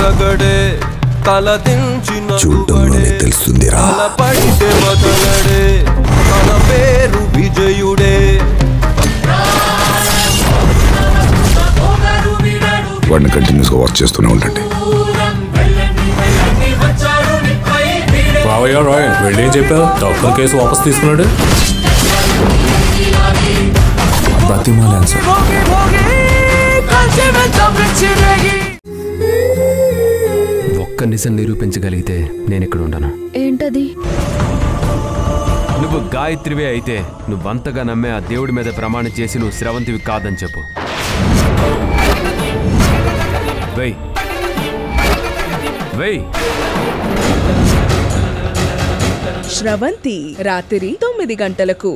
నగడే తలదించిన చూడడంలోనే తెలుస్తుందిరా పడితే వదలడే తన పేరు విజయుడే వాడిని కంటిన్యూస్గా వాచ్ చేస్తూనే ఉండండి. వెళ్ళేం చెప్పావు? డాక్టర్ కేసు వాపస్ తీసుకున్నాడు. బతిమాలాను సార్. ఒక్క నిజం నిరూపించగలిగితే నేను ఇక్కడ ఉండను. ఏంటది? నువ్వు గాయత్రివే అయితే నువ్వంతగా నమ్మే ఆ దేవుడి మీద ప్రమాణం చేసి నువ్వు స్రవంతివి కాదని చెప్పు. వెయ్ వెయ్. స్రవంతి రాత్రి 9 గంటలకు.